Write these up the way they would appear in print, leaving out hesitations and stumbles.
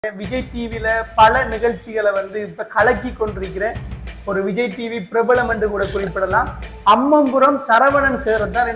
விஜய் டிவில பல நிகழ்ச்சிகளை இப்ப கலக்கி கொண்டிருக்கிற ஒரு விஜய் டிவி பிரபலம் என்று கூட குறிப்பிடலாம். அம்மம்புரம் சரவணன் சேரத்தான்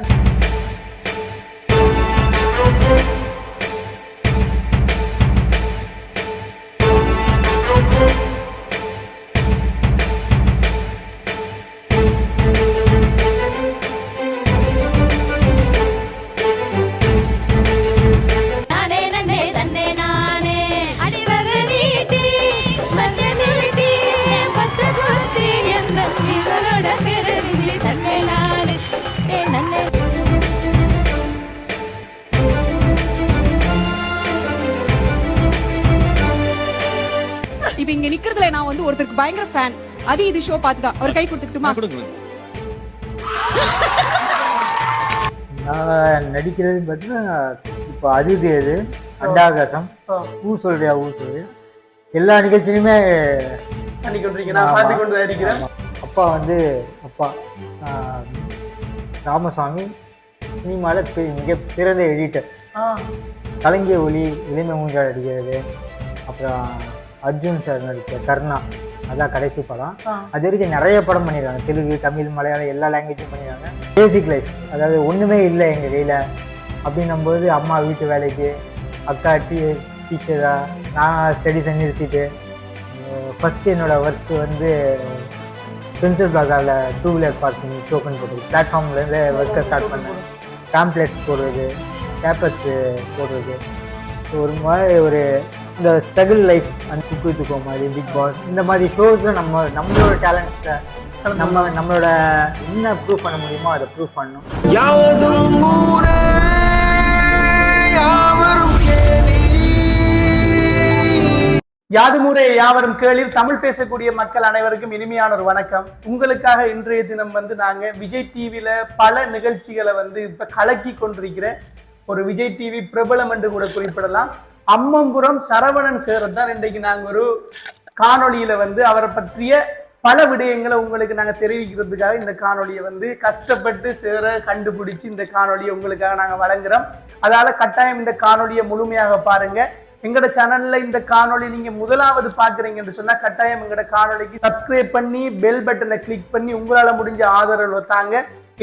இப்ப இங்க நிக்கிறதுல நான் ஒருத்தருக்கு பயங்கர ஃபேன். அது இது ஷோ பார்த்துதான் ஒரு கை கொடுத்துக்கிட்டுமா? நான் நடிக்கிறது பார்த்தீங்கன்னா இப்போ அதிதி அது அண்டாகாசம் ஊ சொல்றியா ஊ சொல்லு எல்லா நிகழ்ச்சியுமே பண்ணி கொண்டிருக்கேன், நான் பார்த்து கொண்டு இருக்கிறேன். அப்பா அப்பா ராமசாமி சினிமாவில் மிக சிறந்த எடிட்டர். கலங்கிய ஒளி இளமை மூஞ்சால் அடிக்கிறது, அப்புறம் அர்ஜுன் சார் நடித்த கர்ணா அதான் கடைசி படம். அது வரைக்கும் நிறைய படம் பண்ணியிருக்காங்க, தெலுங்கு தமிழ் மலையாளம் எல்லா லாங்குவேஜும் பண்ணியிருக்காங்க. பேசிக் லைஃப் அதாவது ஒன்றுமே இல்லை எங்கள் கையில் அப்படின்னும்போது அம்மா வீட்டு வேலைக்கு, அக்கா டீச்சரா, நான் ஸ்டடிஸை நிறுத்திட்டு ஃபஸ்ட்டு என்னோடய ஒர்க்கு பென்சில் பிளாஸாவில் 2 வீலர் பார்க்கிங் டோக்கன் போடுறது, பிளாட்ஃபார்ம்லேருந்து ஒர்க்கை ஸ்டார்ட் பண்ணேன். பேம்ப்ளெட்ஸ் போடுறது, பேப்பர்ஸ் போடுறது, ஒரு மாதிரி இந்த ஸ்ட்ரகிள் லைஃப் அந்த குக்கு மாதிரி, பிக் பாஸ் இந்த மாதிரி ஷோஸில் நம்மளோட டேலண்ட்ஸை நம்மளோட என்ன ப்ரூவ் பண்ண முடியுமோ அதை ப்ரூவ் பண்ணணும். யாதுமூரே யாவரும் கேளிர். தமிழ் பேசக்கூடிய மக்கள் அனைவருக்கும் இனிமையான ஒரு வணக்கம். உங்களுக்காக இன்றைய தினம் நாங்க விஜய் டிவில பல நிகழ்ச்சிகளை இப்ப கலக்கி கொண்டிருக்கிற ஒரு விஜய் டிவி பிரபலம் என்று கூட குறிப்பிடலாம். அம்மம்புரம் சரவணன் சேரத்தான் இன்றைக்கு நாங்க ஒரு காணொலியில அவரை பற்றிய பல விடயங்களை உங்களுக்கு நாங்க தெரிவிக்கிறதுக்காக இந்த காணொலியை கஷ்டப்பட்டு சேர கண்டுபிடிச்சு இந்த காணொலியை உங்களுக்காக நாங்க வழங்குறோம். அதால கட்டாயம் இந்த காணொலியை முழுமையாக பாருங்க. எங்கட சேனல்ல இந்த காணொலி நீங்க முதலாவது பாக்குறீங்கன்னு சொன்னா கட்டாயம் எங்கட காணொலிக்கு சப்ஸ்கிரைப் பண்ணி பெல் பட்டனை கிளிக் பண்ணி உங்களால முடிஞ்ச ஆதரவு தாங்க.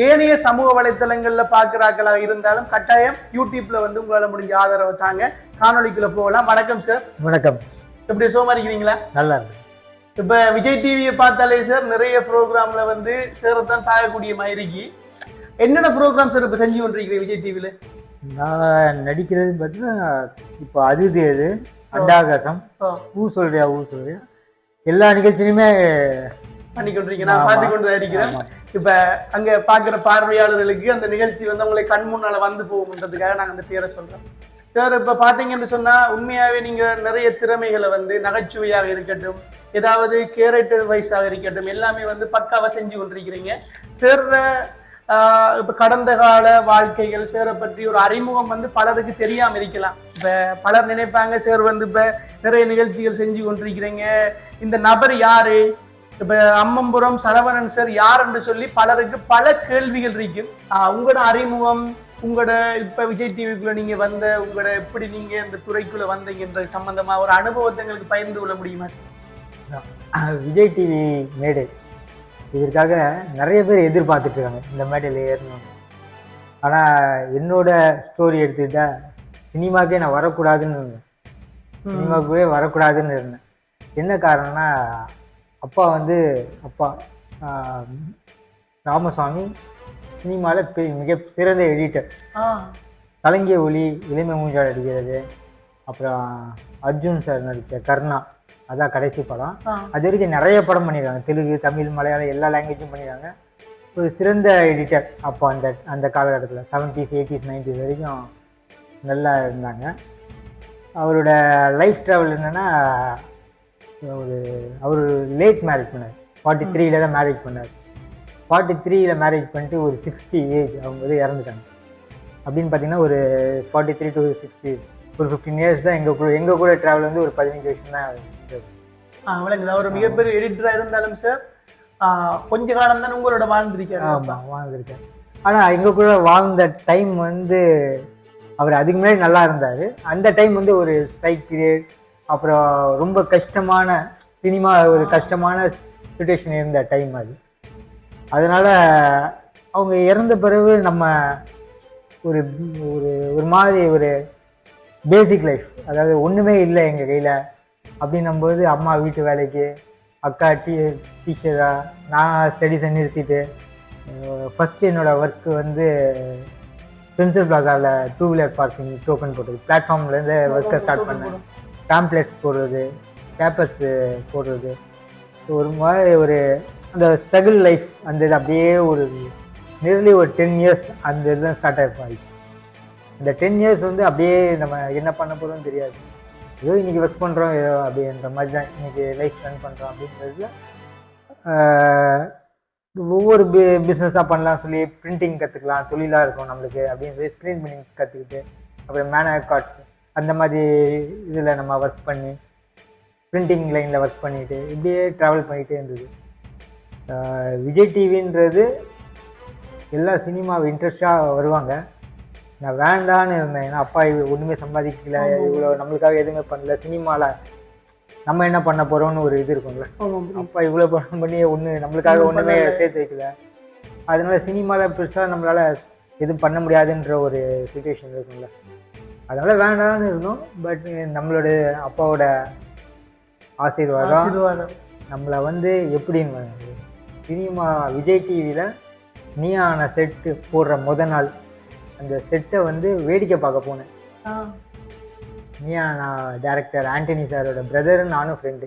ஏனைய சமூக வலைத்தளங்கள்ல பாக்குறாக்களா இருந்தாலும் கட்டாயம் யூடியூப்ல உங்களால முடிஞ்ச ஆதரவு தாங்க. காணொலிக்குள்ள போகலாம். வணக்கம் சார். வணக்கம். எப்படி சோமா இருக்கிறீங்களா? நல்லா இருக்கு. இப்ப விஜய் டிவியை பார்த்தாலே சார் நிறைய ப்ரோக்ராம்ல சேரத்தான் தாயக்கூடிய மாதிரி என்னென்ன ப்ரோக்ராம் சார் இப்ப செஞ்சு கொண்டிருக்கிறீங்க விஜய் டிவில? நான் நடிக்கிறது பார்த்தீங்கன்னா இப்போ அதிதி அது அண்டாகாசம் ஊ சொல்றியா ஊ சொல்றியா எல்லா நிகழ்ச்சியுமே பண்ணி கொண்டிருக்கேன், நான் பார்த்து கொண்டு இருக்கிறேன். இப்ப அங்க பாக்குற பார்வையாளர்களுக்கு அந்த நிகழ்ச்சி உங்களை கண் முன்னால போகும்ன்றதுக்காக நாங்க அந்த பேரை சொல்றோம் சார். இப்ப பாத்தீங்கன்னு சொன்னா உண்மையாவே நீங்க நிறைய திறமைகளை நகைச்சுவையாக இருக்கட்டும், ஏதாவது கேரக்டர் வைஸாக இருக்கட்டும், எல்லாமே பக்காவா செஞ்சு கொண்டிருக்கிறீங்க சார். இப்ப கடந்த கால வாழ்க்கைகள் சேரை பற்றி ஒரு அறிமுகம் பலருக்கு தெரியாம இருக்கலாம். இப்ப பலர் நினைப்பாங்க சார் இப்ப நிறைய நிகழ்ச்சிகள் செஞ்சு கொண்டிருக்கிறீங்க, இந்த நபர் யாரு, இப்ப அம்மம்புரம் சரவணன் சார் யார் என்று சொல்லி பலருக்கு பல கேள்விகள் இருக்கு. உங்களோட அறிமுகம், உங்களோட இப்ப விஜய் டிவிக்குள்ள நீங்க உங்களோட எப்படி நீங்க இந்த துறைக்குள்ள வந்தீங்கன்ற சம்பந்தமா ஒரு அனுபவத்தை எங்களுக்கு பகிர்ந்து கொள்ள முடியுமா? விஜய் டிவி மேடை இதற்காக நிறைய பேர் எதிர்பார்த்துட்டு இருக்காங்க இந்த மேடையில் ஏறணும். ஆனால் என்னோட ஸ்டோரி எடுத்துக்கிட்டா சினிமாக்கே நான் வரக்கூடாதுன்னு இருந்தேன், சினிமாவுக்குவே வரக்கூடாதுன்னு இருந்தேன். என்ன காரணம்னா அப்பா ராமசாமி சினிமாவில் மிக சிறந்த எடிட்டர். கலங்கிய ஒளி இளமை மூஞ்சால் அடிக்கிறது, அப்புறம் அர்ஜுன் சார் நடித்த கர்ணா அதான் கடைசி படம். அது வரைக்கும் நிறைய படம் பண்ணியிருக்காங்க, தெலுங்கு தமிழ் மலையாளம் எல்லா லாங்குவேஜும் பண்ணியிருக்காங்க. ஒரு சிறந்த எடிட்டர் அப்போ அந்த காலகட்டத்தில் 70s 80s 90s வரைக்கும் நல்லா இருந்தாங்க. அவரோட லைஃப் ட்ராவல் என்னென்னா அவர் லேட் மேரேஜ் பண்ணார், 43 தான் மேரேஜ் பண்ணார். 43 மேரேஜ் பண்ணிட்டு ஒரு 60 ஏஜ் அவங்க இறந்துட்டாங்க. அப்படின்னு பார்த்தீங்கன்னா ஒரு 43 to 60 ஒரு 15 இயர்ஸ் தான் எங்கள் கூட ட்ராவல் ஒரு 15 வருஷம் தான். ஒரு மிகப்பெரிய எடிட்டரா இருந்தாலும் சார் கொஞ்ச காலம் தான் உங்களோட வாழ்ந்திருக்காரு. ஆமாம் வாழ்ந்திருக்கேன். ஆனால் எங்கள் கூட வாழ்ந்த டைம் அவர் அதுக்கு முன்னாடி நல்லா இருந்தார். அந்த டைம் ஒரு ஸ்ட்ரைக் பீரியட் அப்புறம் ரொம்ப கஷ்டமான சினிமா ஒரு கஷ்டமான சுச்சுவேஷன் இருந்த டைம் அது. அதனால அவங்க இறந்த பிறகு நம்ம ஒரு ஒரு ஒரு மாதிரி ஒரு பேசிக் லைஃப், அதாவது ஒன்றுமே இல்லை எங்கள் கையில் அப்படின்னும்போது அம்மா வீட்டு வேலைக்கு, அக்கா டீச்சரா, நான் ஸ்டடீஸை நிறுத்திட்டு ஃபஸ்ட்டு என்னோடய ஒர்க்கு வந்து ஸ்பென்சர் பிளாசாவில் 2 வீலர் பார்க்கிங் டோக்கன் போடுறது, பிளாட்ஃபார்ம்லேருந்து ஒர்க்கை ஸ்டார்ட் பண்ணேன். பேம்ப்ளெட்ஸ் போடுறது, பேப்பர்ஸ் போடுறது, ஒரு மாதிரி ஒரு அந்த ஸ்ட்ரகிள் லைஃப் அந்த இது அப்படியே ஒரு நியர்லி ஒரு 10 இயர்ஸ் அந்த இதுதான் ஸ்டார்ட் ஆகிருப்பாங்க. இந்த 10 இயர்ஸ் வந்து அப்படியே நம்ம என்ன பண்ண போகிறோம்னு தெரியாது. ஏதோ இன்றைக்கி ஒர்க் பண்ணுறோம் ஏதோ அப்படின்ற மாதிரி தான் இன்றைக்கி லைஃப் ரன் பண்ணுறோம் அப்படின்றதுல ஒவ்வொரு பிஸ்னஸாக பண்ணலாம் சொல்லி பிரிண்டிங் கற்றுக்கலாம், தொழிலாக இருக்கும் நம்மளுக்கு அப்படின்னு சொல்லி ஸ்க்ரீன் பிரிண்டிங் கற்றுக்கிட்டு அப்புறம் மேனுஃபேக்சர் அந்த மாதிரி இதில் நம்ம ஒர்க் பண்ணி பிரிண்டிங் லைனில் ஒர்க் பண்ணிவிட்டு இப்படியே ட்ராவல் பண்ணிகிட்டே இருந்தது. விஜய் டிவின்றது எல்லா சினிமாவை இன்ட்ரெஸ்டாக வருவாங்க. நான் வேண்டான்னு இருந்தேன், ஏன்னா அப்பா ஒன்றுமே சம்பாதிக்கல, இவ்வளோ நம்மளுக்காக எதுவுமே பண்ணல, சினிமாவில் நம்ம என்ன பண்ண போகிறோம்னு ஒரு இது இருக்கும்ல. அப்பா இவ்வளோ பணம் பண்ணி ஒன்று நம்மளுக்காக ஒன்றுமே சேர்த்து வைக்கல, அதனால சினிமாவில் பெருசாக நம்மளால் எதுவும் பண்ண முடியாதுன்ற ஒரு சுச்சுவேஷன் இருக்கும்ல. அதனால வேண்டாம்னு இருந்தோம். பட் நம்மளோட அப்பாவோட ஆசீர்வாதம் நம்மளை வந்து எப்படின்னு சினிமா விஜய் டிவியில் நீயான செட்டு போடுற நாள் அந்த செட்டை வந்து வேடிக்கை பார்க்க போனேன். நீயான டைரக்டர் ஆண்டனி சாரோட பிரதர், நானும் ஃப்ரெண்டு.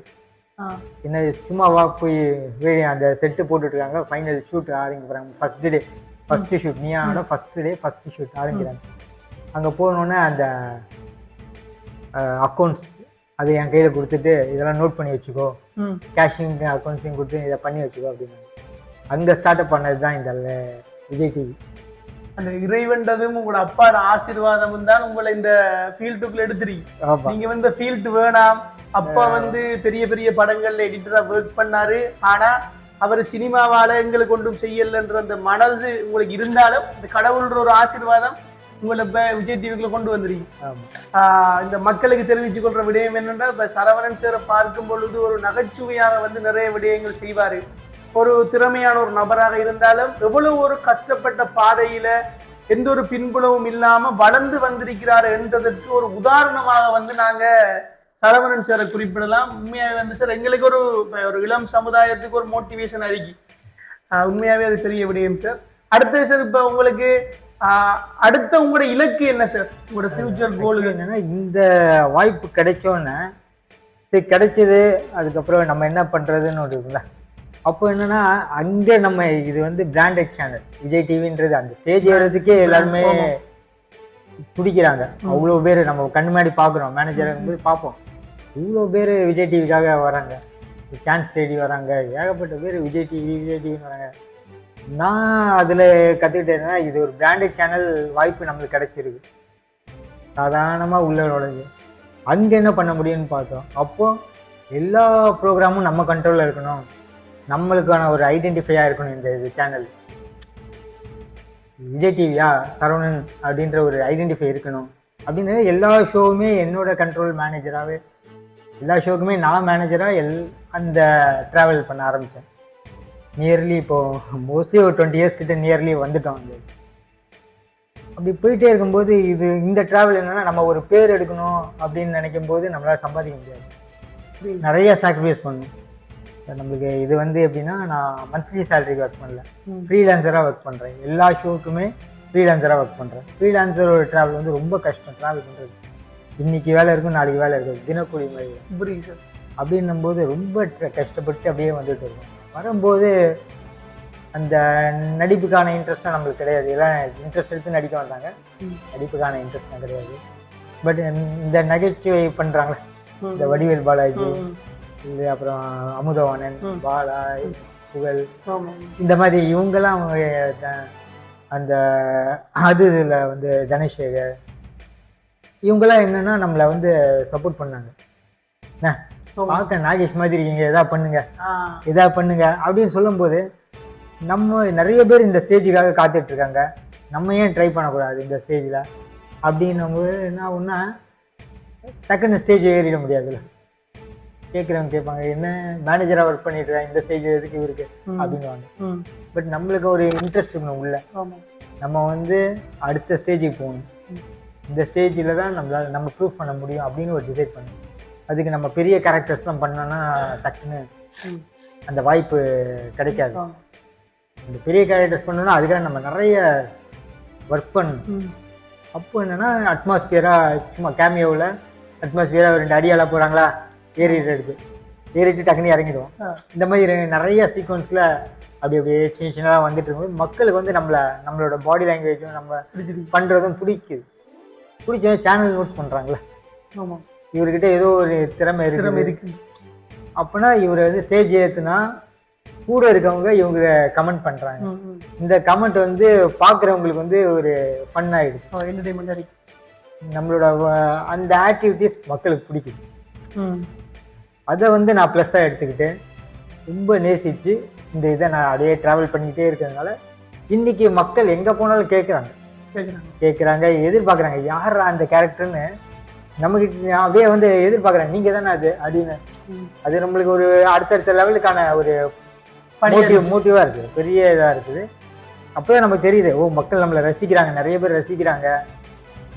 என்ன சும்மாவா போய் அந்த செட்டு போட்டுட்ருக்காங்க, ஃபைனல் ஷூட் ஆரம்பிக்கிறாங்க. ஃபஸ்ட்டு ஷூட் நீயானோட ஃபஸ்ட்டு ஷூட் ஆரம்பிக்கிறாங்க. அங்கே போனோன்னே அந்த அக்கௌண்ட்ஸ் அது என் கையில் கொடுத்துட்டு இதெல்லாம் நோட் பண்ணி வச்சுக்கோ, கேஷிங் அக்கௌண்ட்ஸையும் கொடுத்து இதை பண்ணி வச்சுக்கோ அப்படின்னு. அங்கே ஸ்டார்ட் அப் பண்ணது தான் இந்த விஜய் டிவி. அந்த இறைவன்றதும் உங்களோட அப்பாட ஆசீர்வாதமும் தான் உங்களை இந்த ஃபீல்டுக்குள்ள எடுத்துறீங்க. நீங்க வந்து ஃபீல்டு வேணாம், அப்பா வந்து பெரிய பெரிய படங்கள்ல எடிட்டரா ஒர்க் பண்ணாரு, ஆனா அவர் சினிமாவால எங்களுக்கு ஒன்றும் செய்யலன்ற அந்த மனசு உங்களுக்கு இருந்தாலும் இந்த கடவுள்ன்ற ஒரு ஆசீர்வாதம் உங்களை இப்ப விஜய் டிவிக்குள்ள கொண்டு வந்துருக்கீங்க. இந்த மக்களுக்கு தெரிவிச்சு கொள்ற விடயம் என்னன்னா, இப்ப சரவணன் சாரை பார்க்கும் பொழுது ஒரு நகைச்சுவையாக வந்து நிறைய விடயங்கள் செய்வாரு. ஒரு திறமையான ஒரு நபராக இருந்தாலும் எவ்வளவு ஒரு கஷ்டப்பட்ட பாதையில எந்த ஒரு பின்புலமும் இல்லாம வளர்ந்து வந்திருக்கிறார் என்றதற்கு ஒரு உதாரணமாக வந்து நாங்க சரவணன் சாரை குறிப்பிடலாம். உண்மையாவே வந்து சார் எங்களுக்கு ஒரு இளம் சமுதாயத்துக்கு ஒரு மோட்டிவேஷன் அறிக்கை. உண்மையாவே அது பெரிய விடயம் சார். அடுத்தது சார், இப்ப உங்களுக்கு அடுத்த உங்களோட இலக்கு என்ன சார்? உங்களோட ஃபியூச்சர் கோல் என்னன்னா, இந்த வாய்ப்பு கிடைச்சோன்னு கிடைச்சது அதுக்கப்புறம் நம்ம என்ன பண்றதுன்னு ஒரு இருக்குல்ல. அப்போ என்னன்னா அங்கே நம்ம இது வந்து பிராண்டட் சேனல் விஜய் டிவின்றது, அந்த ஸ்டேஜ் ஏறதுக்கே எல்லாருமே பிடிக்கிறாங்க. அவ்வளோ பேர் நம்ம கண்ணு முன்னாடி பார்க்குறோம், மேனேஜர் வந்து பார்ப்போம், இவ்வளோ பேர் விஜய் டிவிக்காக வராங்க, சான்ஸ் தேடி வராங்க, ஏகப்பட்ட பேர் விஜய் டிவின்னு வராங்க. நான் அதில் கற்றுக்கிட்டேன்னா இது ஒரு பிராண்டட் சேனல் வாய்ப்பு நம்மளுக்கு கிடைச்சிருக்கு, சாதாரணமாக உள்ள நுழைஞ்சு அங்கே என்ன பண்ண முடியும்னு பார்த்தோம். அப்போது எல்லா ப்ரோக்ராமும் நம்ம கண்ட்ரோலில் இருக்கணும், நம்மளுக்கான ஒரு ஐடென்டிஃபையாக இருக்கணும். இந்த சேனல் விஜய் டிவியா சரவணன் அப்படின்ற ஒரு ஐடென்டிஃபை இருக்கணும் அப்படின்றது. எல்லா ஷோவுமே என்னோட கண்ட்ரோல் மேனேஜராகவே, எல்லா ஷோவுக்குமே நான் மேனேஜராக அந்த ட்ராவல் பண்ண ஆரம்பித்தேன். நியர்லி இப்போது மோஸ்ட்லி ஒரு 20 இயர்ஸ் கிட்ட நியர்லி வந்துட்டோம். அப்படி போயிட்டே இருக்கும்போது இந்த ட்ராவல் என்னென்னா, நம்ம ஒரு பேர் எடுக்கணும் அப்படின்னு நினைக்கும் போது நம்மளால் சம்பாதிக்க முடியாது, நிறைய சாக்ரிஃபைஸ் பண்ணணும். நம்மளுக்கு இது வந்து எப்படின்னா, நான் மந்த்லி சேலரிக்கு ஒர்க் பண்ணல, ஃப்ரீலான்சராக ஒர்க் பண்ணுறேன். எல்லா ஷோவுக்குமே ஃப்ரீலான்சராக ஒர்க் பண்ணுறேன். ஃப்ரீலான்சரோட ட்ராவல் வந்து ரொம்ப கஷ்டம். ட்ராவல் பண்ணுறது இன்னைக்கு வேலை இருக்கும், நாளைக்கு வேலை இருக்கும், தினக்கூலி மாதிரி. புரியுது சார். அப்படின்னும் போது ரொம்ப கஷ்டப்பட்டு அப்படியே வந்துட்டு இருக்கும். வரும்போது அந்த நடிப்புக்கான இன்ட்ரெஸ்ட்டும் நம்மளுக்கு கிடையாது. எல்லாம் இன்ட்ரெஸ்ட் எடுத்து நடிக்க வந்தாங்க, நடிப்புக்கான இன்ட்ரெஸ்ட்டும் கிடையாது. பட் இந்த நகைச்சுவை பண்ணுறாங்களே, இந்த வடிவேல் பாலாஜி, இது அப்புறம் அமுதவாணன், பாலா, புகழ், இந்த மாதிரி இவங்கெல்லாம் அவங்க அந்த இதில் வந்து தனசேகர், இவங்கெல்லாம் என்னன்னா நம்மளை வந்து சப்போர்ட் பண்ணாங்க. பார்க்க நாகேஷ் மாதிரி இருக்கீங்க, எதா பண்ணுங்க அப்படின்னு சொல்லும்போது, நம்ம நிறைய பேர் இந்த ஸ்டேஜுக்காக காத்துட்டு இருக்காங்க, நம்ம ஏன் ட்ரை பண்ணக்கூடாது இந்த ஸ்டேஜில் அப்படின்னும்போது என்ன ஒன்றா டக்குன்னு ஸ்டேஜ் ஏறிட முடியாதுல்ல. கேட்குறவங்க கேட்பாங்க, என்ன மேனேஜராக ஒர்க் பண்ணிட்டு இருக்கேன், இந்த ஸ்டேஜ் எதுக்கு இருக்கு அப்படின்வாங்க. பட் நம்மளுக்கு ஒரு இன்ட்ரெஸ்ட் இருக்கணும் உள்ள. நம்ம வந்து அடுத்த ஸ்டேஜுக்கு போகணும், இந்த ஸ்டேஜில் தான் நம்ம ப்ரூவ் பண்ண முடியும் அப்படின்னு ஒரு டிசைட் பண்ணணும். அதுக்கு நம்ம பெரிய கேரக்டர்ஸ்லாம் பண்ணோன்னா டக்குன்னு அந்த வாய்ப்பு கிடைக்காது. இந்த பெரிய கேரக்டர்ஸ் பண்ணோன்னா அதுக்காக நம்ம நிறைய ஒர்க் பண்ணணும். அப்போ என்னென்னா அட்மாஸ்பியராக சும்மா கேமியோவில் அட்மாஸ்பியராக 2 அடியாலாம் போகிறாங்களா, ஏறிட்டு டக்குனு இறங்கிடுவோம். இந்த மாதிரி நிறைய சீக்வன்ஸில் அப்படியே சின்னதாக வந்துட்டு இருக்கும்போது மக்களுக்கு வந்து நம்மளோட பாடி லாங்குவேஜும் நம்ம பண்ணுறதும் பிடிச்ச சேனல் நோட் பண்ணுறாங்களே. ஆமாம், இவர்கிட்ட ஏதோ ஒரு திறமை இருக்கு. அப்போனா இவர் வந்து ஸ்டேஜ் ஏற்றுனா கூட இருக்கவங்க இவங்க கமெண்ட் பண்ணுறாங்க. இந்த கமெண்ட் வந்து பார்க்குறவங்களுக்கு வந்து ஒரு ஃபன் ஆகிடுச்சு, என்டர்டைன்மெண்ட் ஆகிடுச்சு. நம்மளோட அந்த ஆக்டிவிட்டிஸ் மக்களுக்கு பிடிக்குது. அதை வந்து நான் ப்ளஸ்ஸாக எடுத்துக்கிட்டு ரொம்ப நேசித்து இந்த இதை நான் அப்படியே ட்ராவல் பண்ணிக்கிட்டே இருக்கிறதுனால இன்றைக்கி மக்கள் எங்கே போனாலும் கேட்குறாங்க, எதிர்பார்க்குறாங்க. யார் அந்த கேரக்டர்னு நமக்கு அப்படியே வந்து எதிர்பார்க்குறாங்க, நீங்கள் தானே அது அப்படின்னு. அது நம்மளுக்கு ஒரு அடுத்தடுத்த லெவலுக்கான ஒரு மோட்டிவாக இருக்குது, பெரிய இதாக இருக்குது. அப்போதான் நமக்கு தெரியுது, ஓ மக்கள் நம்மளை ரசிக்கிறாங்க, நிறைய பேர் ரசிக்கிறாங்க,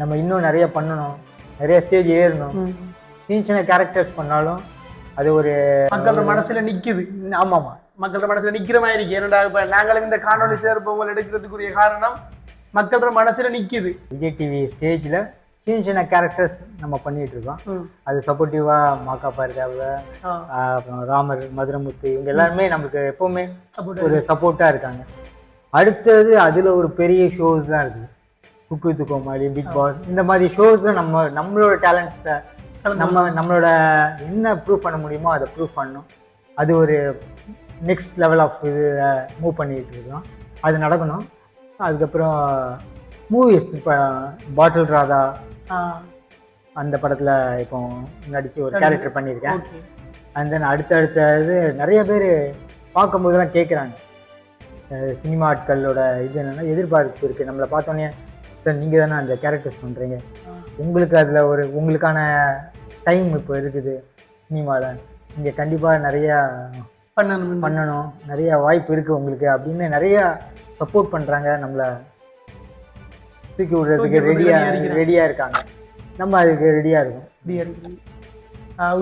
நம்ம இன்னும் நிறைய பண்ணணும், நிறைய ஸ்டேஜ் ஏறணும். சின்ன கேரக்டர்ஸ் பண்ணாலும் அது ஒரு மக்களோட மனசுல நிக்குது. ஆமாமா, மக்களோட மனசுல நிக்கிற மாதிரி இருக்கு. என்னடா இப்ப நாங்களும் இந்த காணொலி சேர்ப்பவங்க எடுக்கிறதுக்குரிய காரணம் மக்களோட மனசுல நிக்குது. விஜய் டிவி ஸ்டேஜ்ல சின்ன கேரக்டர்ஸ் நம்ம பண்ணிட்டு இருக்கோம். அது சப்போர்ட்டிவா மாக்காப்பா இருக்காங்க, அப்புறம் ராமர், மதுரமுத்து, இவங்க எல்லாருமே நமக்கு எப்பவுமே ஒரு சப்போர்ட்டா இருக்காங்க. அடுத்தது அதுல ஒரு பெரிய ஷோஸ் தான் இருக்குது, Cooku with Comali, Bigg Boss, இந்த மாதிரி ஷோஸ்ல நம்மளோட டேலண்ட்ஸை நம்மளோட என்ன ப்ரூவ் பண்ண முடியுமோ அதை ப்ரூவ் பண்ணணும். அது ஒரு நெக்ஸ்ட் லெவல் ஆஃப் இது மூவ் பண்ணிட்டு இருக்கோம், அது நடக்கணும். அதுக்கப்புறம் மூவிஸ், இப்போ பாட்டில் ராதா அந்த படத்தில் இப்போ நடித்து ஒரு கேரக்டர் பண்ணியிருக்கேன். அண்ட் தென் அடுத்தடுத்த இது நிறைய பேர் பார்க்கும்போதெல்லாம் கேட்குறாங்க, சினிமா ஆட்களோட இது என்னென்னா எதிர்பார்ப்பு இருக்குது. நம்மளை பார்த்தோன்னே சார் நீங்கள் தானே அந்த கேரக்டர்ஸ் பண்ணுறீங்க, உங்களுக்கு அதில் உங்களுக்கான டைம் இப்போ இருக்குது சினிமாவில், நீங்கள் கண்டிப்பாக நிறையா பண்ணணும், நிறைய வாய்ப்பு இருக்குது உங்களுக்கு அப்படின்னு நிறையா சப்போர்ட் பண்ணுறாங்க. நம்மளை தூக்கி விடுறதுக்கு ரெடியாக இருக்காங்க. நம்ம அதுக்கு ரெடியாக இருக்கும்.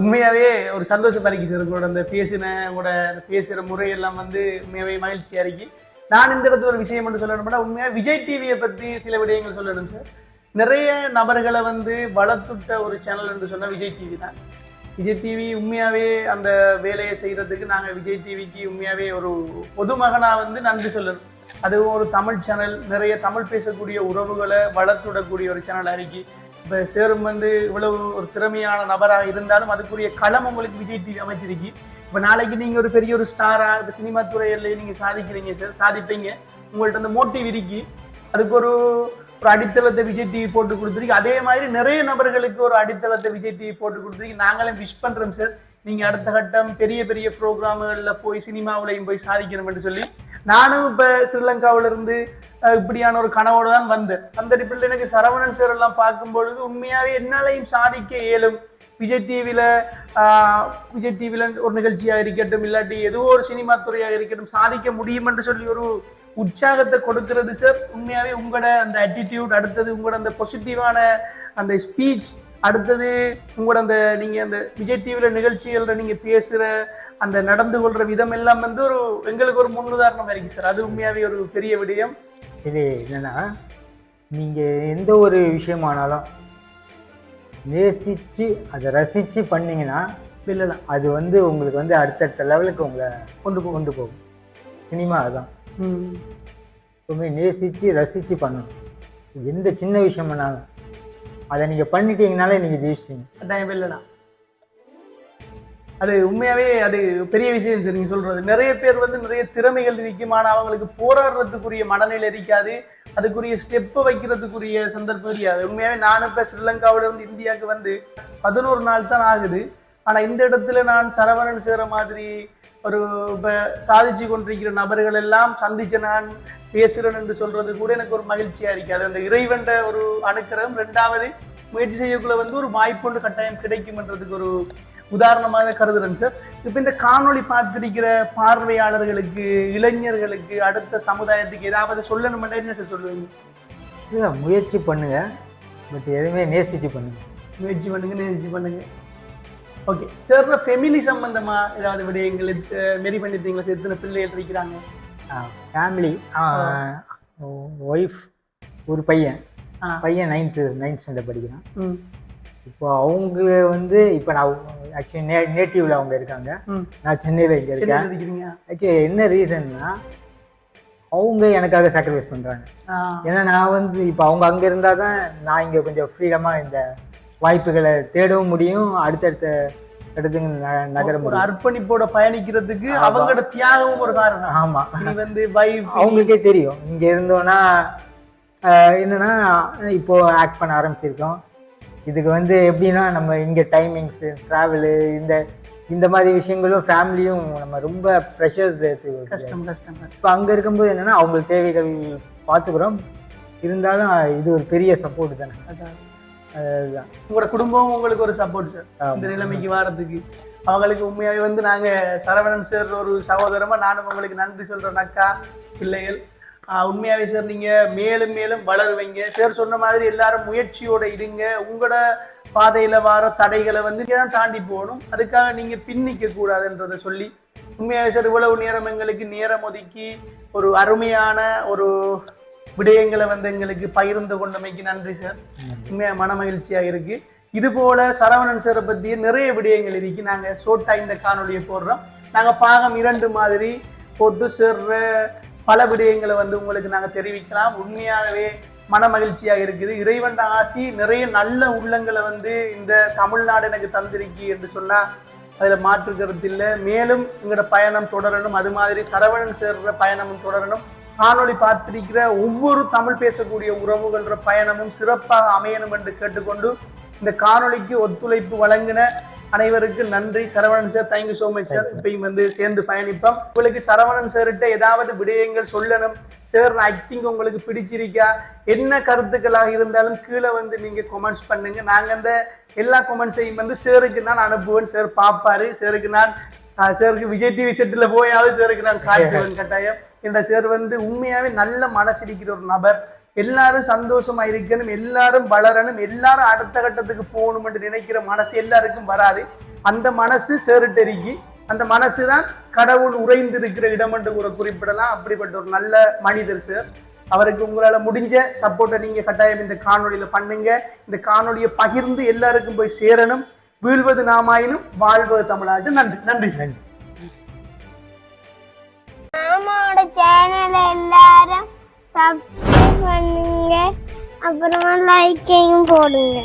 உண்மையாகவே ஒரு சந்தோஷம் பறிக்கு சார். உங்களோட அந்த பேசுகிற முறையெல்லாம் வந்து உண்மையாகவே மகிழ்ச்சியாக இருக்கு. நான் இந்த இடத்துல ஒரு விஷயம் மட்டும் சொல்லணும்னா, உண்மையாக விஜய் டிவியை பற்றி சில விடயங்கள் சொல்லணும் சார். நிறைய நபர்களை வந்து வளர்த்துட்ட ஒரு சேனல் என்று சொன்னால் விஜய் டிவி தான். விஜய் டிவி உண்மையாகவே அந்த வேலையை செய்கிறதுக்கு நாங்கள் விஜய் டிவிக்கு உண்மையாகவே ஒரு பொதுமகனாக வந்து நன்றி சொல்லணும். அதுவும் ஒரு தமிழ் சேனல், நிறைய தமிழ் பேசக்கூடிய உறவுகளை வளர்த்துவிடக்கூடிய ஒரு சேனல் அறிக்கை. இப்போ சேரும் வந்து இவ்வளவு ஒரு திறமையான நபராக இருந்தாலும் அதுக்குரிய களம் உங்களுக்கு விஜய் டிவி அமைச்சிருக்கு. இப்போ நாளைக்கு நீங்கள் ஒரு பெரிய ஒரு ஸ்டாராக இப்போ சினிமா துறையிலேயே நீங்கள் சாதிக்கிறீங்க சார், சாதிப்பீங்க. உங்கள்கிட்ட அந்த மோட்டிவ் இருக்கு, அதுக்கு ஒரு அடித்தளத்தை விஜய் டிவி போட்டு கொடுத்துருக்கு. அதே மாதிரி நிறைய நபர்களுக்கு ஒரு அடித்தளத்தை விஜய் டிவி போட்டு கொடுத்துருக்கு. நாங்களும் விஷ் பண்ணுறோம் சார், நீங்கள் அடுத்த கட்டம் பெரிய பெரிய ப்ரோக்ராம்களில் போய் சினிமாவிலையும் போய் சாதிக்கணும் என்று சொல்லி. நானும் இப்போ ஸ்ரீலங்காவிலிருந்து இப்படியான ஒரு கனவோடு தான் வந்தேன். அந்த டிப்பில் எனக்கு சரவணன் சார் எல்லாம் பார்க்கும்பொழுது உண்மையாகவே என்னாலையும் சாதிக்க இயலும். விஜய் டிவியில் ஒரு நிகழ்ச்சியாக இருக்கட்டும், இல்லாட்டி ஏதோ ஒரு சினிமா துறையாக இருக்கட்டும், சாதிக்க முடியும் என்று சொல்லி ஒரு உற்சாகத்தை கொடுக்கிறது சார். உண்மையாகவே உங்களோட அந்த ஆட்டிடியூட், அடுத்தது உங்களோட அந்த பாசிட்டிவான அந்த ஸ்பீச், அடுத்தது உங்களோட அந்த நீங்கள் அந்த விஜய் டிவியில் நிகழ்ச்சிகளில் நீங்கள் பேசுகிற அந்த நடந்து கொள்கிற விதம் எல்லாம் வந்து எங்களுக்கு ஒரு முன்னுதாரணமாக இருக்கு சார். அது உண்மையாகவே ஒரு பெரிய விடயம். இது என்னன்னா, நீங்கள் எந்த ஒரு விஷயமானாலும் நேசித்து அதை ரசித்து பண்ணிங்கன்னா இல்லைனா அது வந்து உங்களுக்கு வந்து அடுத்தடுத்த லெவலுக்கு உங்களை கொண்டு போகும். சினிமா அதுதான், எப்பவுமே நேசித்து ரசித்து பண்ணணும். எந்த சின்ன விஷயம் பண்ணாலும் அதை நீங்கள் பண்ணிட்டீங்கனாலே நீங்கள் ஜெயிச்சிட்டீங்க. அதான் இல்லைனா அது உண்மையாகவே அது பெரிய விஷயம் சார். நீங்கள் சொல்கிறது நிறைய பேர் வந்து நிறைய திறமைகள் இருக்கும், ஆனால் அவங்களுக்கு போராடுறதுக்குரிய மனநிலை இருக்காது, அதுக்குரிய ஸ்டெப்பை வைக்கிறதுக்குரிய சந்தர்ப்பம் இருக்காது. உண்மையாகவே நானும் இப்போ ஸ்ரீலங்காவிலிருந்து இந்தியாவுக்கு வந்து 11 நாள் தான் ஆகுது. ஆனால் இந்த இடத்துல நான் சரவணன் சேர மாதிரி ஒரு இப்போ சாதிச்சு கொண்டிருக்கிற நபர்கள் எல்லாம் சந்திச்சு நான் பேசுகிறேன் என்று சொல்றது கூட எனக்கு ஒரு மகிழ்ச்சியாக இருக்காது. அந்த இறைவன்ற ஒரு அணுக்கரம். ரெண்டாவது முயற்சி செய்யக்குள்ள வந்து ஒரு வாய்ப்பு ஒன்று கட்டாயம் கிடைக்கும்ன்றதுக்கு ஒரு உதாரணமாக கருதுறேன் சார். இப்ப இந்த காணொளி பார்த்திருக்கிற பார்வையாளர்களுக்கு, இளைஞர்களுக்கு, அடுத்த சமுதாயத்துக்கு ஏதாவது சொல்லணும்னா என்ன சார் சொல்லுவீங்க? இல்லை, முயற்சி பண்ணுங்க, பட் எதுவுமே நேசிச்சு பண்ணுங்க. முயற்சி பண்ணுங்க, நேசிச்சு பண்ணுங்க. ஓகே சார், ஃபெமிலி சம்பந்தமா ஏதாவது விடயங்கள் மெரி பண்ணிட்டீங்களா? எத்தனை பிள்ளைகள் இருக்கிறாங்க? ஃபேமிலி, ஒய்ஃப், ஒரு பையன் 9th ஸ்டாண்டர்ட் படிக்கிறான். இப்போ அவங்க வந்து இப்போ நான் ஆக்சுவலி நேட்டிவ்ல அவங்க இருக்காங்க, நான் சென்னையில் இங்கே இருக்கேன். ஆக்சுவலி என்ன ரீசன்னா அவங்க எனக்காக சாக்ரிஃபைஸ் பண்ணுறாங்க. ஏன்னா நான் வந்து இப்போ அவங்க அங்கே இருந்தால் தான் நான் இங்கே கொஞ்சம் ஃப்ரீடமாக இந்த வாய்ப்புகளை தேடவும் முடியும், அடுத்தடுத்த இடத்துக்கு நகர முடியும். அர்ப்பணிப்போட பயணிக்கிறதுக்கு அவங்களோட தியாகமும் ஒரு காரணம். ஆமாம், நீ வந்து வைஃப் அவங்களுக்கே தெரியும் இங்கே இருந்தோன்னா என்னன்னா இப்போ ஆக்ட் பண்ண ஆரம்பிச்சிருக்கோம். இதுக்கு வந்து எப்படின்னா நம்ம இங்கே டைமிங்ஸு, ட்ராவலு, இந்த மாதிரி விஷயங்களும் ஃபேமிலியும் நம்ம ரொம்ப ப்ரெஷர்ஸ் கஷ்டம். இப்போ அங்கே இருக்கும்போது என்னென்னா அவங்களுக்கு தேவைகள் பார்த்துக்கிறோம், இருந்தாலும் இது ஒரு பெரிய சப்போர்ட் தானே. அதுதான் உங்களோட குடும்பம் உங்களுக்கு ஒரு சப்போர்ட் சார் இந்த நிலைமைக்கு வாரத்துக்கு. அவங்களுக்கு உண்மையாகவே வந்து நாங்கள் சரவணன் சார் ஒரு சகோதரமாக நானும் உங்களுக்கு நன்றி சொல்கிறேன். அக்கா, பிள்ளைகள், உண்மையாகவே சார் நீங்கள் மேலும் மேலும் வளருவீங்க. சார் சொன்ன மாதிரி எல்லாரும் முயற்சியோட இருங்க. உங்களோட பாதையில் வர தடைகளை வந்து தான் தாண்டி போகணும், அதுக்காக நீங்கள் பின்னிக்க கூடாதுன்றதை சொல்லி உண்மையாகவே சார் இவ்வளவு நேரம் எங்களுக்கு நேரம் ஒதுக்கி ஒரு அருமையான ஒரு விடயங்களை வந்து எங்களுக்கு பகிர்ந்து கொண்டமைக்கு நன்றி சார். உண்மையாக மன மகிழ்ச்சியாக இருக்கு. இது போல சரவணன் சாரை பற்றி நிறைய விடயங்கள் இருக்கு. நாங்கள் ஷோர்ட்டாக இந்த காணொலியை போடுறோம். நாங்கள் பாகம் 2 மாதிரி போட்டு சேர்ற பல விடயங்களை வந்து உங்களுக்கு நாங்கள் தெரிவிக்கலாம். உண்மையாகவே மன மகிழ்ச்சியாக இருக்குது. இறைவன் ஆசி நிறைய நல்ல உள்ளங்களை வந்து இந்த தமிழ்நாடு எனக்கு தந்திருக்கு என்று சொன்னால் அதில் மாற்று கருத்து இல்லை. மேலும் எங்களோட பயணம் தொடரணும், அது மாதிரி சரவணன் சேர்ற பயணமும் தொடரணும். காணொளி பார்த்திருக்கிற ஒவ்வொரு தமிழ் பேசக்கூடிய உறவுகள பயணமும் சிறப்பாக அமையணும் என்று கேட்டுக்கொண்டு இந்த காணொளிக்கு ஒத்துழைப்பு வழங்கின அனைவருக்கு நன்றி. Saravanan sir, thank you so much sir. இப்பயும் வந்து சேர்ந்து பயணிப்போம். உங்களுக்கு சரவணன் சார்கிட்ட ஏதாவது விடயங்கள் சொல்லணும் சார், ஆக்டிங் உங்களுக்கு பிடிச்சிருக்கா, என்ன கருத்துக்களாக இருந்தாலும் கீழே வந்து நீங்க கமெண்ட்ஸ் பண்ணுங்க. நாங்க அந்த எல்லா கமெண்ட்ஸையும் வந்து சாருக்கு நான் அனுப்புவேன். சார் பாப்பாரு. சாருக்கு விஜய் டிவி செட்டில் போயாவது சாருக்கு நான் காட்டுவேன் கட்டாயம். என்ற சார் வந்து உண்மையாவே நல்ல மனசிருக்கிற ஒரு நபர். எல்லாரும் சந்தோஷமா இருக்கணும், எல்லாரும் வளரணும், எல்லாரும் அடுத்த கட்டத்துக்கு போகணும் என்று நினைக்கிற மனசு எல்லாருக்கும் வராது. அந்த மனசு சேருட்டெருக்கி, அந்த மனசுதான் கடவுள் உறைந்து இருக்கிற இடம் என்று கூட குறிப்பிடலாம். அப்படிப்பட்ட ஒரு நல்ல மனிதர் சார். அவருக்கு உங்களால முடிஞ்ச சப்போர்ட்டை நீங்க கட்டாயம் இந்த காணொலியில பண்ணுங்க. இந்த காணொலியை பகிர்ந்து எல்லாருக்கும் போய் சேரணும். வீழ்வது நாமாயினும் வாழ்வது தமிழாக. நன்றி நன்றி நன்றி. நம்மளோட சேனலை எல்லாரும் சப்ஸ்கிரைப் பண்ணுங்க, அப்புறமா லைக்கையும் போடுங்க.